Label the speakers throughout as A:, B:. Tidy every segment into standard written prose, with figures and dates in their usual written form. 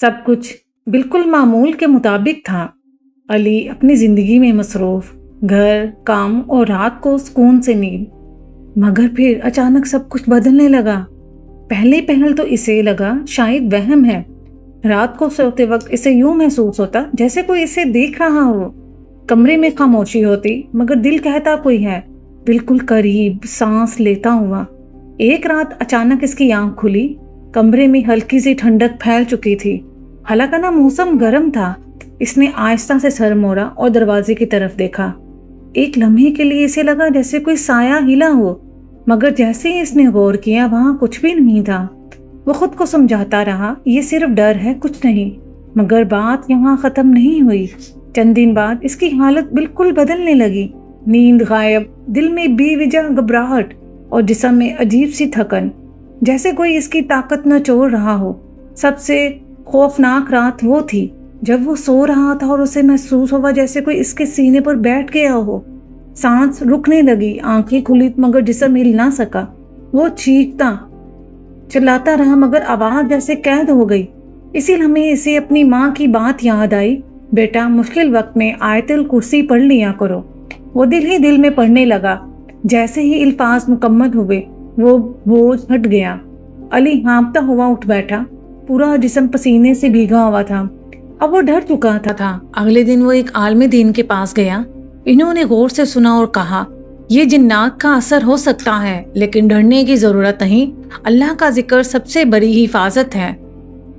A: سب کچھ بالکل معمول کے مطابق تھا۔ علی اپنی زندگی میں مصروف، گھر، کام اور رات کو سکون سے نیند۔ مگر پھر اچانک سب کچھ بدلنے لگا۔ پہلے پہل تو اسے لگا شاید وہم ہے۔ رات کو سوتے وقت اسے یوں محسوس ہوتا جیسے کوئی اسے دیکھ رہا ہو۔ کمرے میں خاموشی ہوتی مگر دل کہتا کوئی ہے، بالکل قریب، سانس لیتا ہوا۔ ایک رات اچانک اس کی آنکھ کھلی۔ کمرے میں ہلکی سی ٹھنڈک پھیل چکی تھی، حالانکہ موسم گرم تھا۔ اس نے آہستہ سے سر موڑا اور دروازے کی طرف دیکھا۔ ایک لمحے کے لیے اسے لگا جیسے کوئی سایہ ہلا ہو، مگر جیسے ہی اس نے غور کیا وہاں کچھ بھی نہیں تھا۔ وہ خود کو سمجھاتا رہا یہ صرف ڈر ہے، کچھ نہیں۔ مگر بات یہاں ختم نہیں ہوئی۔ چند دن بعد اس کی حالت بالکل بدلنے لگی۔ نیند غائب، دل میں بے وجہ گھبراہٹ اور جسم میں عجیب سی تھکن، جیسے کوئی اس کی طاقت نہ چوڑ رہا ہو۔ سب سے خوفناک رات وہ تھی جب وہ سو رہا تھا اور اسے محسوس ہوا جیسے کوئی اس کے سینے پر بیٹھ گیا ہو۔ سانس رکنے لگی، آنکھیں کھلی مگر جسم ہل نہ سکا۔ وہ چیختا چلاتا رہا مگر آواز جیسے قید ہو گئی۔ اسی لمحے اسے اپنی ماں کی بات یاد آئی، بیٹا مشکل وقت میں آیت الکرسی پڑھ لیا کرو۔ وہ دل ہی دل میں پڑھنے لگا۔ جیسے ہی الفاظ مکمل ہوئے وہ بوجھ ہٹ گیا۔ علی ہانپتا ہوا اٹھ بیٹھا، پورا جسم پسینے سے بھیگا ہوا تھا۔ اب وہ ڈر چکا تھا۔ اگلے دن وہ ایک عالم دین کے پاس گیا۔ انہوں نے غور سے سنا اور کہا، یہ جنات کا اثر ہو سکتا ہے لیکن ڈرنے کی ضرورت نہیں، اللہ کا ذکر سب سے بڑی حفاظت ہے۔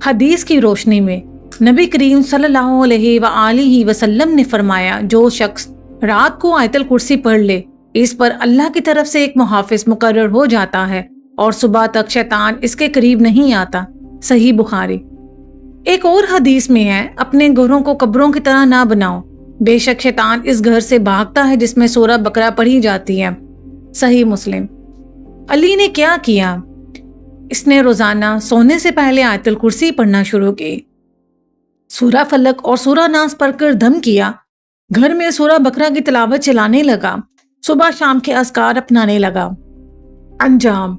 A: حدیث کی روشنی میں نبی کریم صلی اللہ علیہ وآلہ وسلم نے فرمایا، جو شخص رات کو آیت الکرسی پڑھ لے اس پر اللہ کی طرف سے ایک محافظ مقرر ہو جاتا ہے اور صبح تک شیطان اس کے قریب نہیں آتا۔ صحیح بخاری۔ ایک اور حدیث میں ہے، اپنے گھروں کو قبروں کی طرح نہ بناؤ، بے شک شیطان اس گھر سے بھاگتا ہے جس میں سورہ بقرہ پڑھی جاتی ہے۔ صحیح مسلم۔ علی نے کیا کیا؟ اس نے روزانہ سونے سے پہلے آیت الکرسی پڑھنا شروع کی، سورہ فلق اور سورہ ناس پڑھ کر دم کیا، گھر میں سورہ بقرہ کی تلاوت چلانے لگا، صبح شام کے اذکار اپنانے لگا۔ انجام: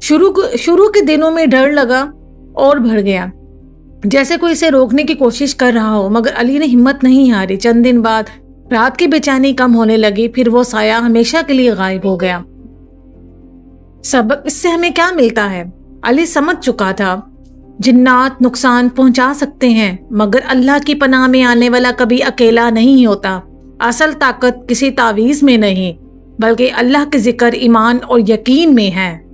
A: شروع کے دنوں میں ڈر لگا اور بڑھ گیا، جیسے کوئی اسے روکنے کی کوشش کر رہا ہو، مگر علی نے ہمت نہیں ہاری۔ چند دن بعد رات کی بے چینی کم ہونے لگی، پھر وہ سایہ ہمیشہ کے لیے غائب ہو گیا۔ سبق اس سے ہمیں کیا ملتا ہے؟ علی سمجھ چکا تھا جنات نقصان پہنچا سکتے ہیں مگر اللہ کی پناہ میں آنے والا کبھی اکیلا نہیں ہوتا۔ اصل طاقت کسی تعویذ میں نہیں بلکہ اللہ کے ذکر، ایمان اور یقین میں ہے۔